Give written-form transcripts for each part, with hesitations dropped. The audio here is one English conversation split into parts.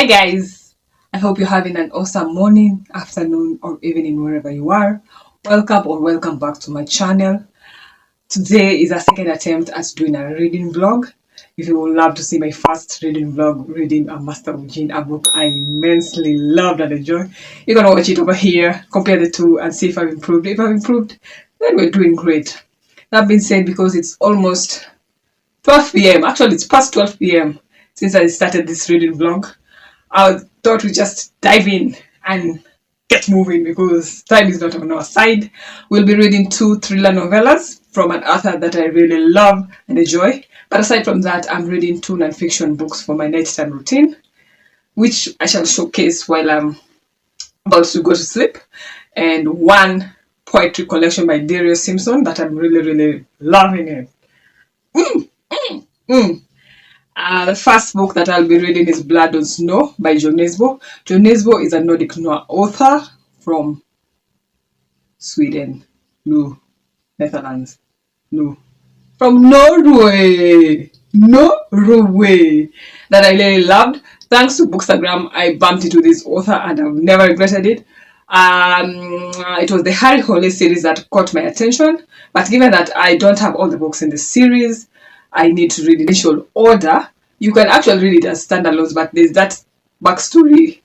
Hi guys, I hope you're having an awesome morning, afternoon, or evening wherever you are. Welcome or welcome back to my channel. Today is a second attempt at doing a reading vlog. If you would love to see my first reading vlog, reading A Master of Jinn, a book I immensely loved and enjoyed, you're gonna watch it over here, compare the two, and see if I've improved. If I've improved, then we're doing great. That being said, because it's almost 12 p.m. Actually, it's past 12 p.m. since I started this reading vlog. I thought we'd just dive in and get moving because time is not on our side. We'll be reading two thriller novellas from an author that I really love and enjoy. But aside from that, I'm reading two non-fiction books for my nighttime routine, which I shall showcase while I'm about to go to sleep, and one poetry collection by Darius Simpson that I'm really loving it. The first book that I'll be reading is Blood on Snow by Jo Nesbo. Jo Nesbo is a Nordic noir author from Sweden. No, Netherlands. No. From Norway. Norway. That I really loved. Thanks to Bookstagram, I bumped into this author and I've never regretted it. It was the Harry Hole series that caught my attention. But given that I don't have all the books in the series, I need to read in initial order. You can actually read it as standalones, but there's that backstory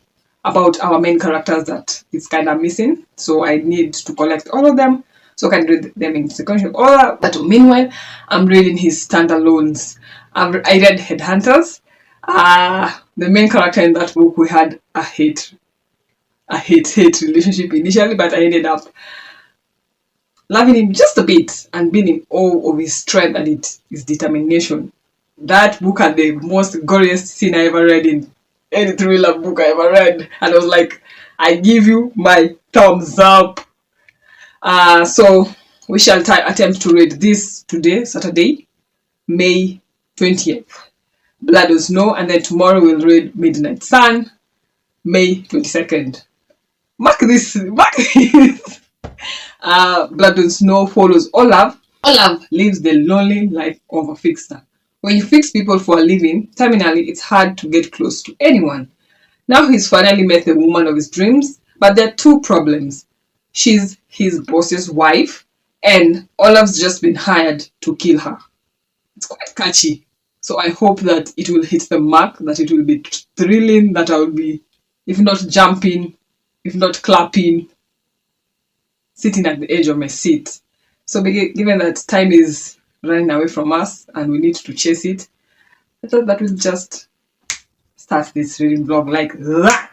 about our main characters that is kind of missing. So I need to collect all of them so I can read them in sequential order. But meanwhile, I'm reading his standalones. I read Headhunters. The main character in that book, we had a hate relationship initially, but I ended up loving him just a bit and being in awe of his strength and his determination. That book had the most goriest scene I ever read in any thriller book I ever read. And I was like, I give you my thumbs up. So we shall attempt to read this today, Saturday, May 20th. Blood on Snow, and then tomorrow we'll read Midnight Sun, May 22nd. Mark this. Blood on Snow follows Olav. Olav lives the lonely life of a fixer. When you fix people for a living, terminally, it's hard to get close to anyone. Now he's finally met the woman of his dreams, but there are two problems. She's his boss's wife, and Olav's just been hired to kill her. It's quite catchy. So I hope that it will hit the mark, that it will be thrilling, that I will be, if not jumping, if not clapping, sitting at the edge of my seat. So given that time is running away from us and we need to chase it, I thought that we'll just start this reading vlog like that.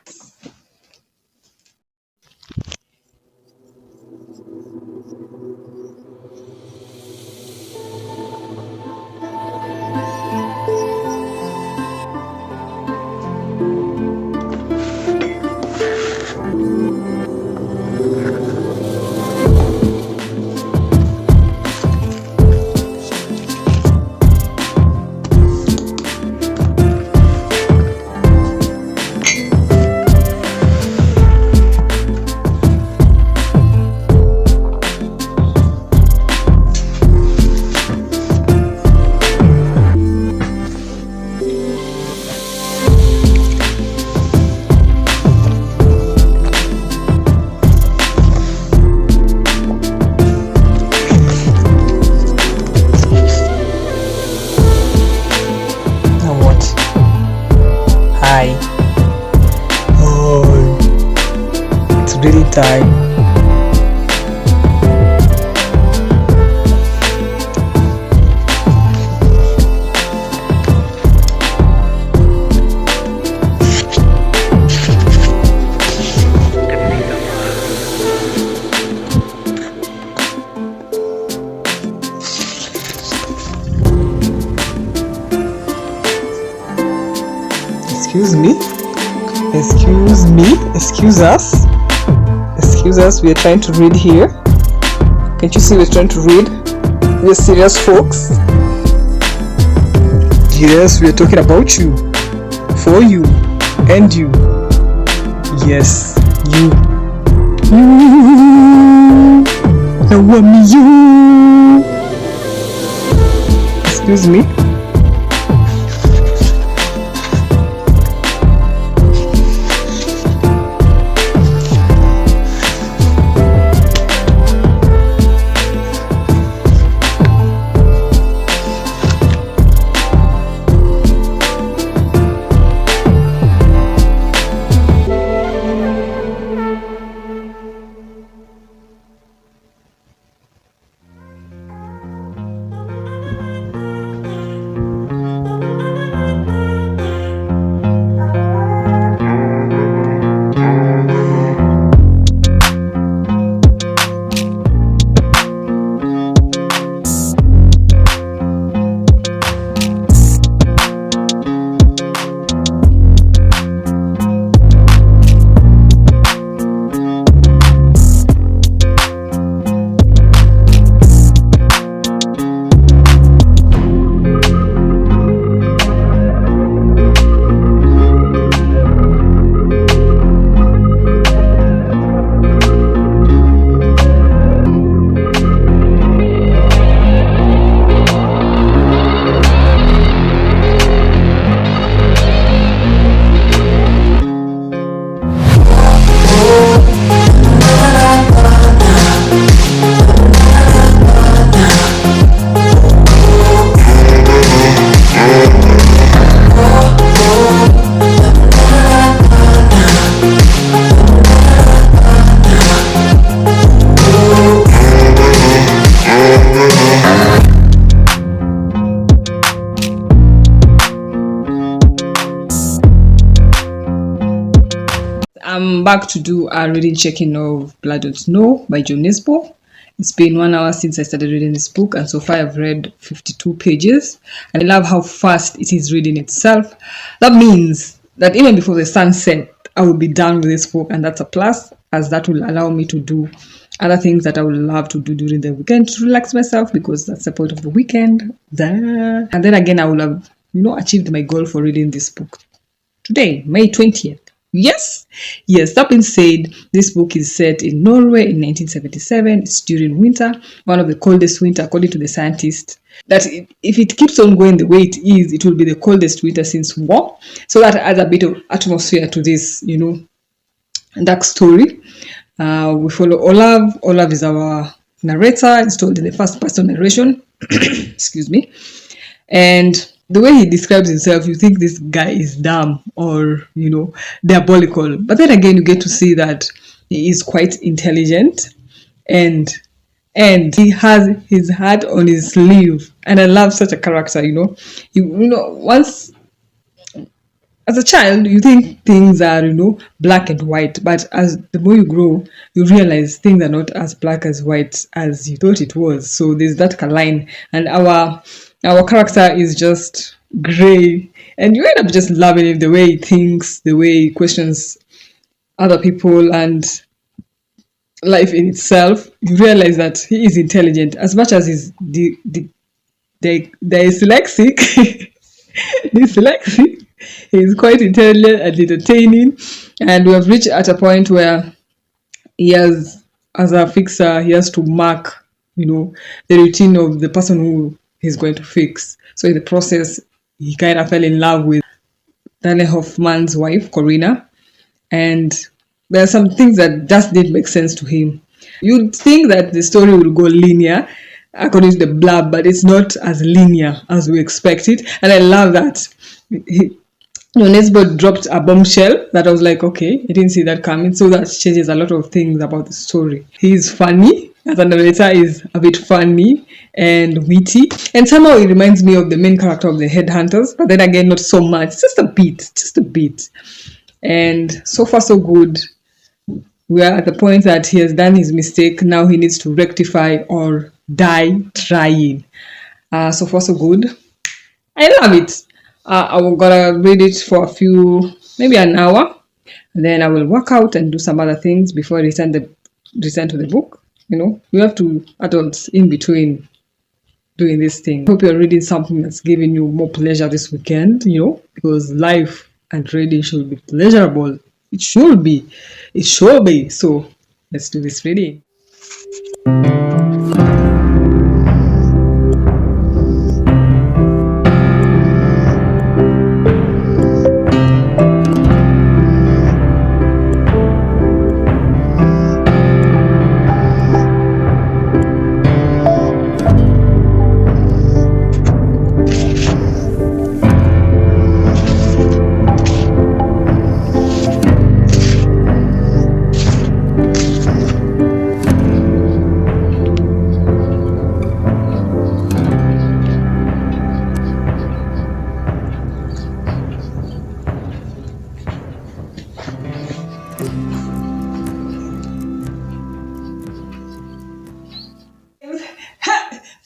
Hi. Oh, it's really time. Excuse us, we are trying to read here. Can't you see we're trying to read? We're serious folks. Yes, we are talking about you, for you, and you. Yes, you. I want you. Excuse me. back to do a reading check-in of Blood on Snow by Jo Nesbo. It's been 1 hour since I started reading this book, and so far I've read 52 pages. And I love how fast it is reading itself. That means that even before the sun set, I will be done with this book, and that's a plus, as that will allow me to do other things that I would love to do during the weekend to relax myself, because that's the point of the weekend. And then again, I will have, achieved my goal for reading this book today, May 20th. Yes. That being said, this book is set in Norway in 1977. It's during winter, one of the coldest winter, according to the scientists. That if it keeps on going the way it is, it will be the coldest winter since war. So that adds a bit of atmosphere to this, dark story. We follow Olav. Olav is our narrator. It's told in the first person narration. Excuse me. And the way he describes himself, you think this guy is dumb or, diabolical. But then again, you get to see that he is quite intelligent and he has his heart on his sleeve. And I love such a character, once as a child, you think things are, black and white. But as the more you grow, you realize things are not as black as white as you thought it was. So there's that line. And our character is just gray. And you end up just loving him, the way he thinks, the way he questions other people and life in itself. You realize that he is intelligent as much as he's dyslexic. Dyslexic. He's quite intelligent and entertaining, and we have reached at a point where he has, as a fixer, he has to mark, the routine of the person who he's going to fix. So in the process, he kind of fell in love with Daniel Hoffman's wife, Corina, and there are some things that just didn't make sense to him. You'd think that the story will go linear according to the blurb, but it's not as linear as we expected, and I love that. Jo Nesbo dropped a bombshell that I was like, okay, I didn't see that coming. So that changes a lot of things about the story. He's funny. As a narrator, is a bit funny and witty. And somehow it reminds me of the main character of the Headhunters. But then again, not so much. Just a bit. And so far, so good. We are at the point that he has done his mistake. Now he needs to rectify or die trying. So far, so good. I love it. I'm gonna read it for maybe an hour, and then I will work out and do some other things before I return to the book. We have to adults in between doing this thing. Hope you're reading something that's giving you more pleasure this weekend. Because life and reading should be pleasurable. It should be. So let's do this reading.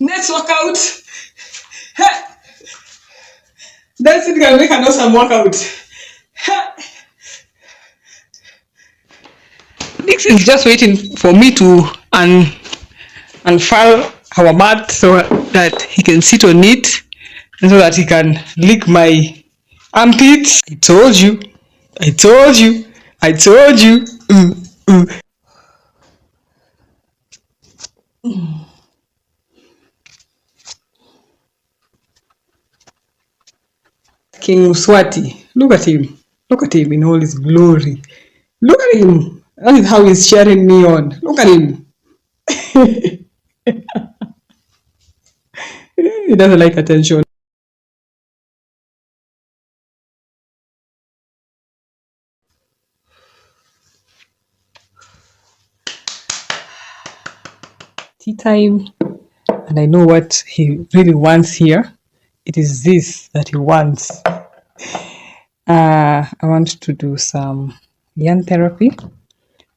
Let's work out. Dancing can make an awesome workout. This is just waiting for me to unfurl our mat so that he can sit on it and so that he can lick my armpits. I told you. King Swati, look at him in all his glory. Look at him. That is how he's cheering me on. Look at him. He doesn't like attention. Tea time, and I know what he really wants here. It is this that he wants. I want to do some yarn therapy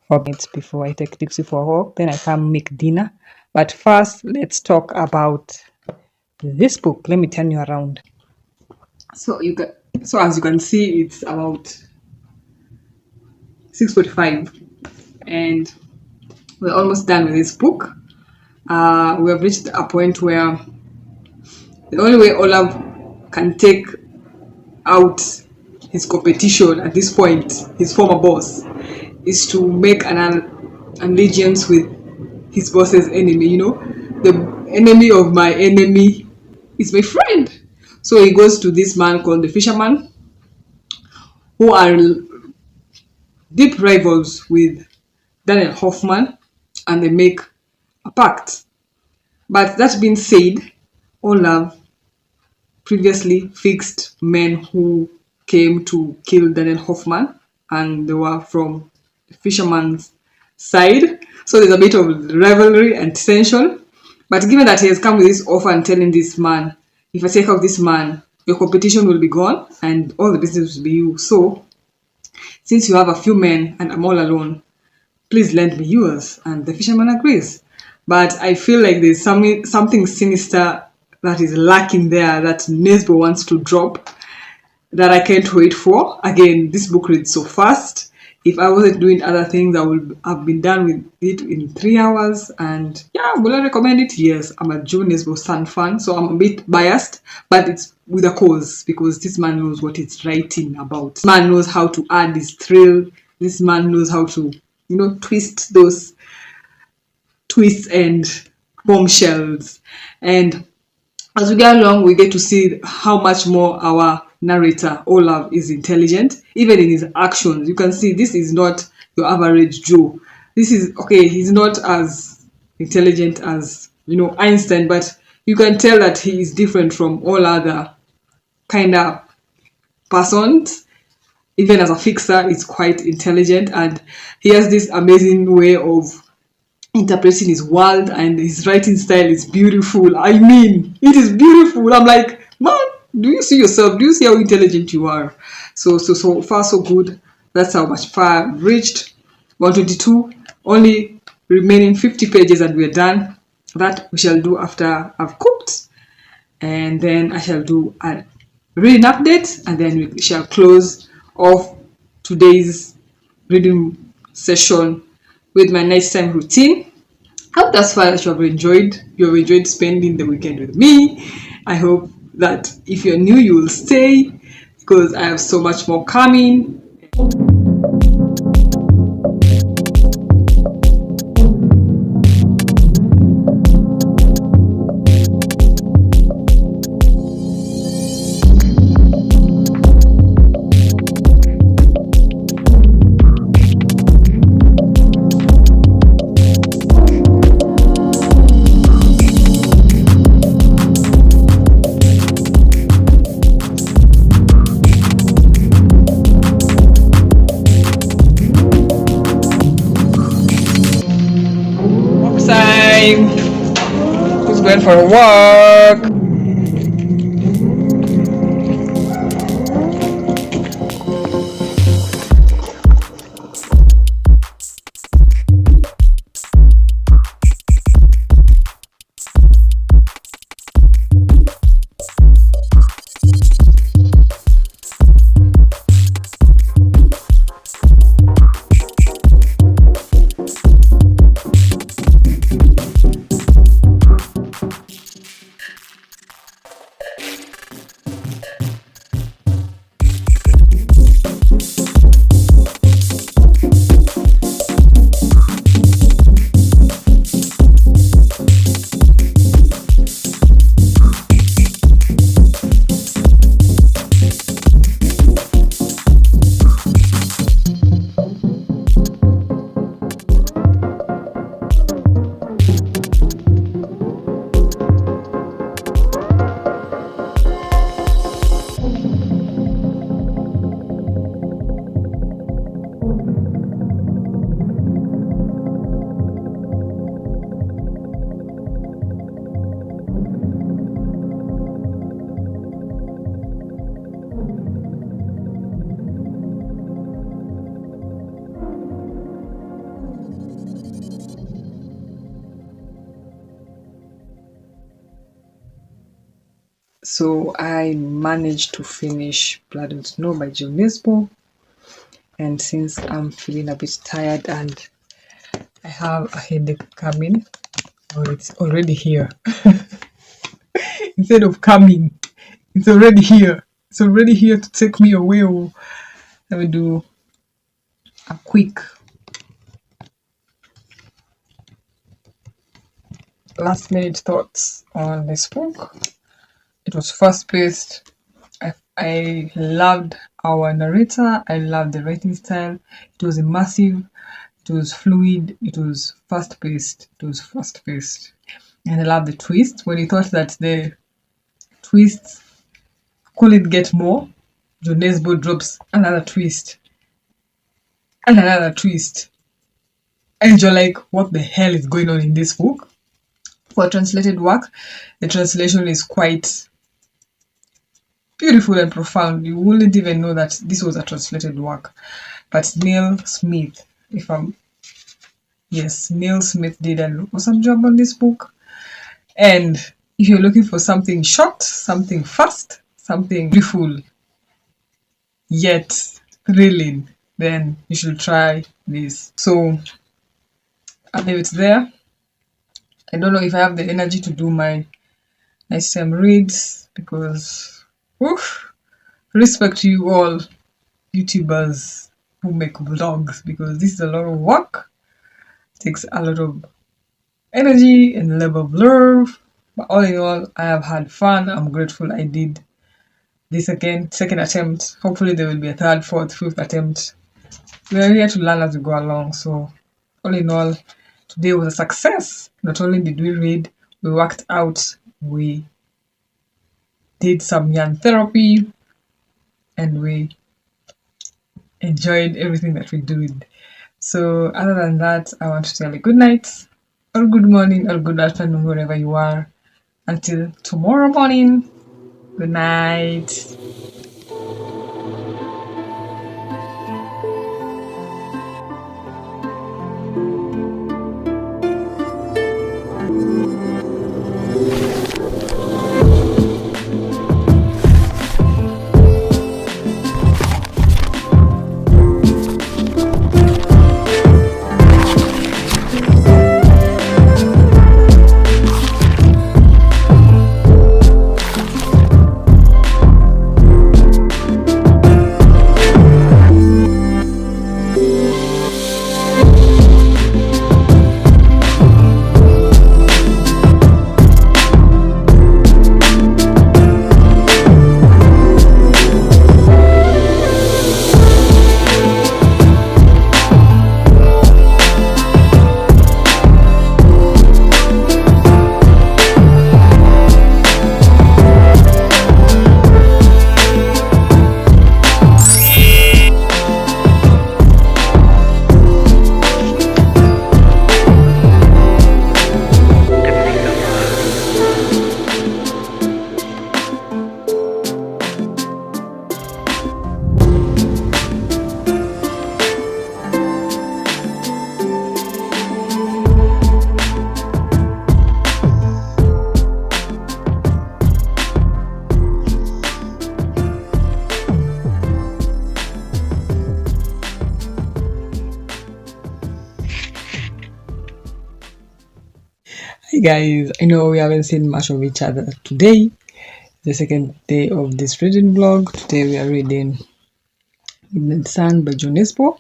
for minutes before I take Dixie for a walk. Then I come make dinner. But first, let's talk about this book. Let me turn you around. So as you can see, it's about 6:45, and we're almost done with this book. We have reached a point where the only way Olaf can take out his competition at this point, his former boss, is to make an allegiance with his boss's enemy. You know, the enemy of my enemy is my friend. So he goes to this man called the fisherman, who are deep rivals with Daniel Hoffman, and they make a pact. But that being said, Olaf previously fixed men who came to kill Daniel Hoffman, and they were from the fisherman's side. So there's a bit of rivalry and tension. But given that he has come with this offer and telling this man, if I take out this man, your competition will be gone and all the business will be you. So since you have a few men and I'm all alone, please lend me yours. And the fisherman agrees. But I feel like there's something sinister that is lacking there that Nesbo wants to drop that I can't wait for. Again, this book reads so fast. If I wasn't doing other things, I would have been done with it in 3 hours. And yeah, will I recommend it? Yes, I'm a Jo Nesbo Sun fan, so I'm a bit biased, but it's with a cause because this man knows what he's writing about. This man knows how to add this thrill. This man knows how to, twist those twists and bombshells. And as we go along, we get to see how much more our narrator, Olaf, is intelligent. Even in his actions, you can see this is not your average Joe. This is, okay, he's not as intelligent as, Einstein, but you can tell that he is different from all other kind of persons. Even as a fixer, he's quite intelligent, and he has this amazing way of interpreting his world, and his writing style is beautiful. I mean, it is beautiful. I'm like, man, do you see yourself? Do you see how intelligent you are? So far so good. That's how much far I've reached. 122, only remaining 50 pages and we're done. That we shall do after I've cooked, and then I shall do a reading update, and then we shall close off today's reading session with my nighttime routine. I hope thus far that you have enjoyed spending the weekend with me. I hope that if you're new, you will stay because I have so much more coming. Who's going for a walk? So I managed to finish Blood and Snow by Jo Nesbo. And since I'm feeling a bit tired and I have a headache coming, or it's already here. Instead of coming, it's already here. It's already here to take me away. Oh, let me do a quick last minute thoughts on this book. It was fast paced. I loved our narrator. I loved the writing style. It was immersive. It was fluid. It was fast paced. And I love the twist. When you thought that the twist couldn't get more, Jo Nesbo drops another twist. And another twist. And you're like, what the hell is going on in this book? For translated work, the translation is quite beautiful and profound. You wouldn't even know that this was a translated work. But Neil Smith did an awesome job on this book. And if you're looking for something short, something fast, something beautiful, yet thrilling, then you should try this. So I'll leave it there. I don't know if I have the energy to do my nice time reads because respect to you all YouTubers who make vlogs, because this is a lot of work. It takes a lot of energy and level of love. But all in all, I have had fun. I'm grateful I did this again, second attempt. Hopefully there will be a third, fourth, fifth attempt. We are here to learn as we go along. So all in all, today was a success. Not only did we read, we worked out, we did some yarn therapy, and we enjoyed everything that we did. So other than that, I want to tell you good night, or good morning, or good afternoon, wherever you are. Until tomorrow morning, good night. Hey guys, I know we haven't seen much of each other today. The second day of this reading vlog. Today we are reading Midnight Sun by Jo Nesbo.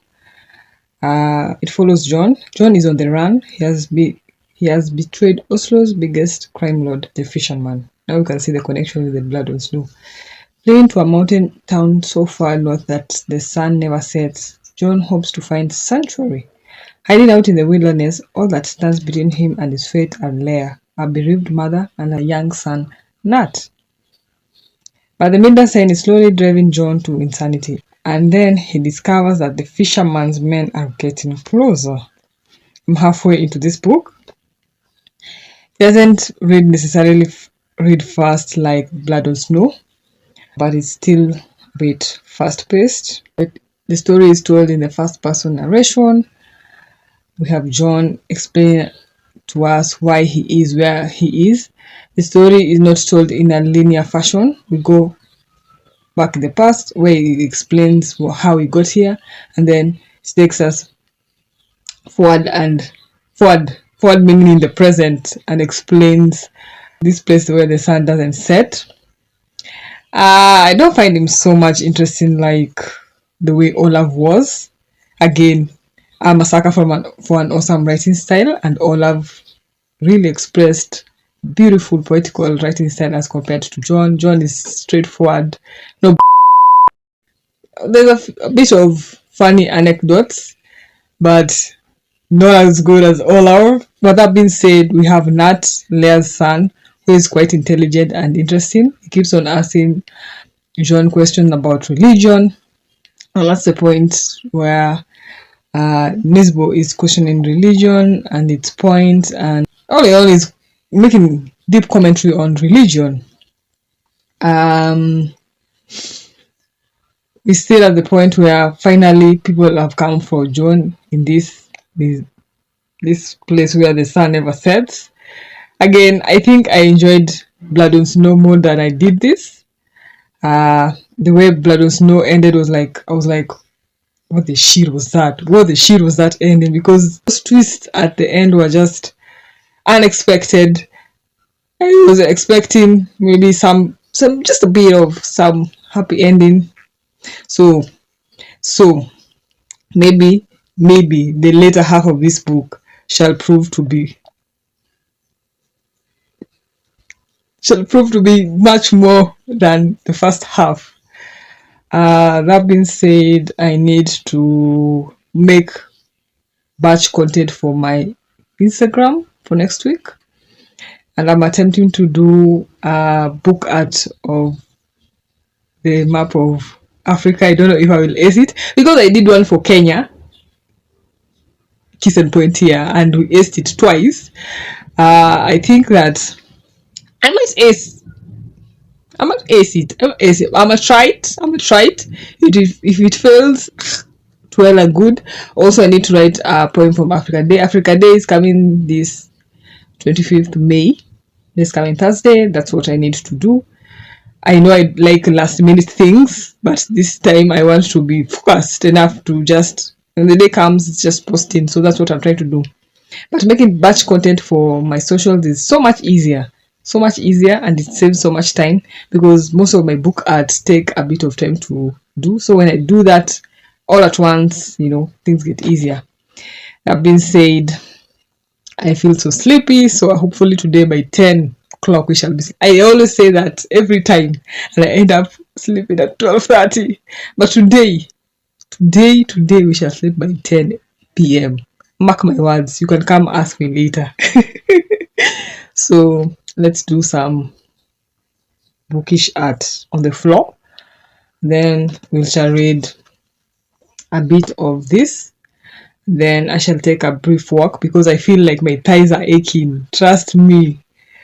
It follows John. John is on the run. He has betrayed Oslo's biggest crime lord, the fisherman. Now you can see the connection with the Blood on Snow. Fleeing to a mountain town so far north that the sun never sets, John hopes to find sanctuary. Hiding out in the wilderness, all that stands between him and his fate are Leah, a bereaved mother, and a young son, Nat. But the midnight sun is slowly driving John to insanity, and then he discovers that the fisherman's men are getting closer. I'm halfway into this book. It doesn't necessarily read fast like Blood on Snow, but it's still a bit fast-paced. The story is told in the first-person narration. We have John explain to us why he is where he is, The story is not told in a linear fashion. We go back in the past where it explains how we got here, and then it takes us forward and forward meaning in the present, and explains this place where the sun doesn't set. I don't find him so much interesting like the way Olaf was. Again, I'm a sucker for an awesome writing style, and Olaf really expressed beautiful poetical writing style as compared to John. John is straightforward. No, there's a bit of funny anecdotes, but not as good as Olaf. But that being said, we have Nat, Leah's son, who is quite intelligent and interesting. He keeps on asking John questions about religion, and that's the point where Nesbo is questioning religion and its point, and all in all is making deep commentary on religion. We're still at the point where finally people have come for John in this place where the sun never sets. Again, I think I enjoyed Blood on Snow more than I did this. The way Blood on Snow ended was like, I was like, what the shit was that? What the shit was that ending? Because those twists at the end were just unexpected. I was expecting maybe some just a bit of some happy ending. So maybe the later half of this book shall prove to be much more than the first half. That being said, I need to make batch content for my Instagram for next week, and I'm attempting to do a book art of the map of Africa. I don't know if I will ace it because I did one for Kenya, Kiss and Point here, and we aced it twice. I think that I might ace it. I'm gonna try it. If it fails, well and good. Also, I need to write a poem from Africa Day. Africa Day is coming this 25th May. This coming Thursday. That's what I need to do. I know I like last minute things, but this time I want to be focused enough to just, when the day comes, it's just posting. So that's what I'm trying to do. But making batch content for my socials is so much easier, and it saves so much time because most of my book arts take a bit of time to do. So when I do that all at once, things get easier. That being said, I feel so sleepy, so hopefully today by 10 o'clock we shall be. I always say that every time, and I end up sleeping at 12:30. But today we shall sleep by 10 p.m. Mark my words. You can come ask me later. So let's do some bookish art on the floor. Then we shall read a bit of this. Then I shall take a brief walk because I feel like my thighs are aching. Trust me,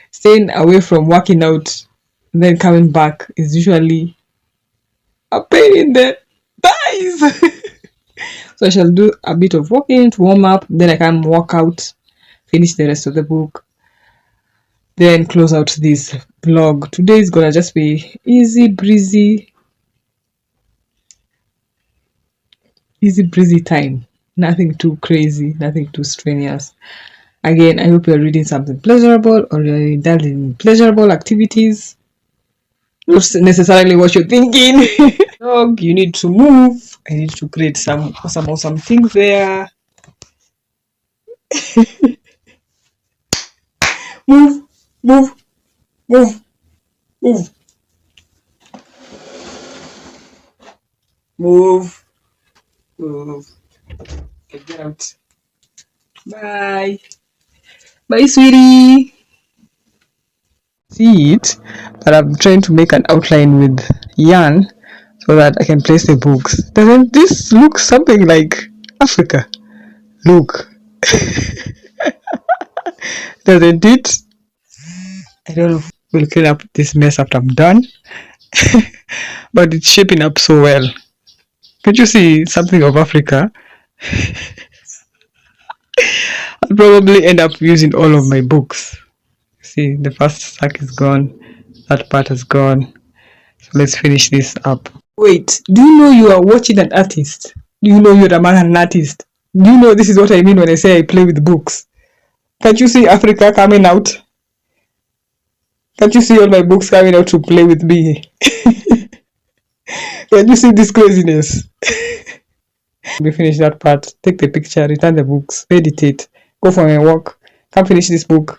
staying away from working out and then coming back is usually a pain in the thighs. So I shall do a bit of walking to warm up. Then I can walk out, finish the rest of the book, then close out this vlog. Today is gonna just be easy breezy time. Nothing too crazy, nothing too strenuous. Again, I hope you're reading something pleasurable or you're indulging in pleasurable activities. Not necessarily what you're thinking. Dog, you need to move. I need to create some awesome things there. Move. Okay, get out. Bye, sweetie. See it, but I'm trying to make an outline with yarn so that I can place the books. Doesn't this look something like Africa? Look. Doesn't it? I don't know if we'll clean up this mess after I'm done. But it's shaping up so well. Can't you see something of Africa? I'll probably end up using all of my books. See, the first sack is gone. That part is gone. So let's finish this up. Wait, do you know you are watching an artist? Do you know you're a man and an artist? Do you know this is what I mean when I say I play with books? Can't you see Africa coming out? Can't you see all my books coming out to play with me? Can't you see this craziness? We finish that part. Take the picture, return the books, meditate, go for my walk, come finish this book.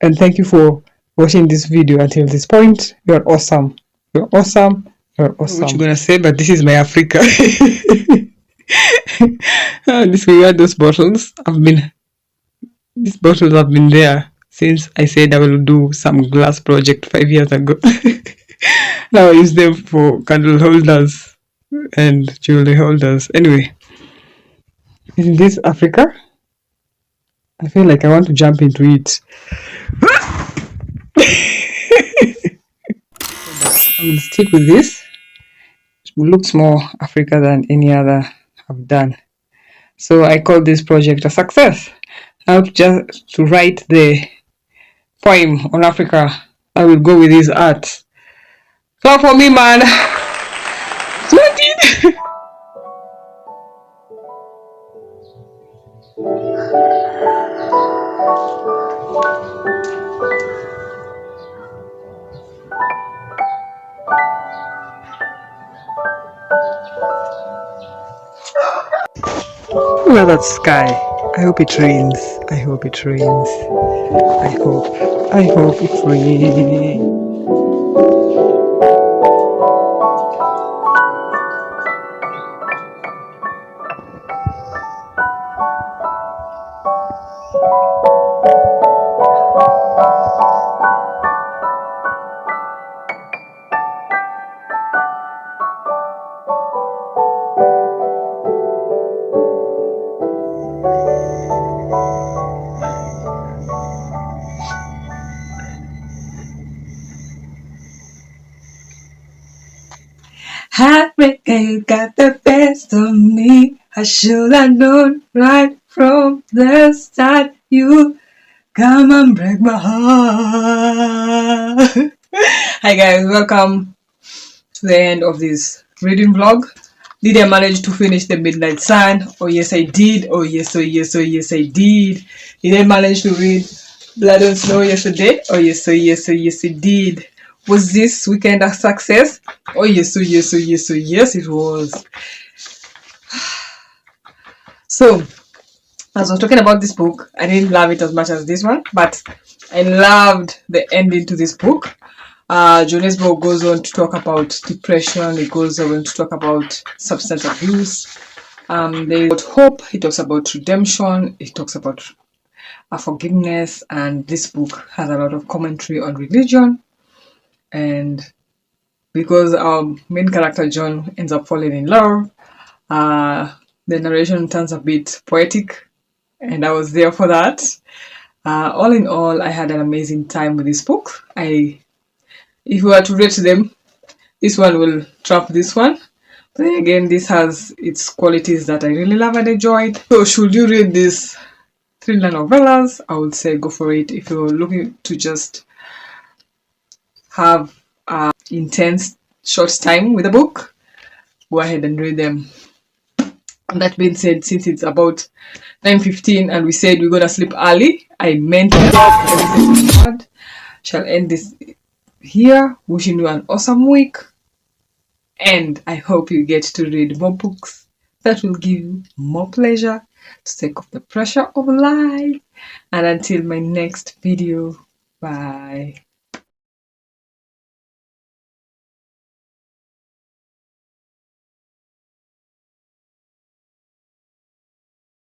And thank you for watching this video until this point. You're awesome. You're awesome. You're awesome. What you gonna say? But this is my Africa. This we got those bottles. These bottles have been there since I said I will do some glass project 5 years ago. Now I use them for candle holders and jewelry holders. Anyway, in this Africa, I feel like I want to jump into it. I will stick with this. It looks more Africa than any other I've done. So I call this project a success. I have just to write the poem on Africa. I will go with his art. Clap for me, man. Sweating. Look at that sky. I hope it rains. I hope it rains. I hope it rains. Heartbreak, you got the best of me. I should have known right from the start. You come and break my heart. Hi guys, welcome to the end of this reading vlog. Did I manage to finish The Midnight Sun? Oh yes I did. Oh yes, oh yes, oh yes I did. Did I manage to read Blood and Snow yesterday? Oh yes, oh yes, oh yes I did. Was this weekend a success? Oh yes, oh yes, oh yes, oh yes it was. So, as I was talking about this book, I didn't love it as much as this one, but I loved the ending to this book. Jo Nesbo goes on to talk about depression, it goes on to talk about substance abuse. There's about hope, it talks about redemption, it talks about forgiveness, and this book has a lot of commentary on religion. And because our main character John ends up falling in love, the narration turns a bit poetic, and I was there for that. All in all, I had an amazing time with this book. If you were to rate them, this one will trump this one. But then again, this has its qualities that I really love and enjoyed. So should you read this thriller novellas, I would say go for it. If you're looking to just have intense short time with a book, go ahead and read them. And that being said, since it's about 9:15 and we said we're gonna sleep early, I meant it. Shall end this here, wishing you an awesome week, and I hope you get to read more books that will give you more pleasure, to take off the pressure of life. And until my next video, bye.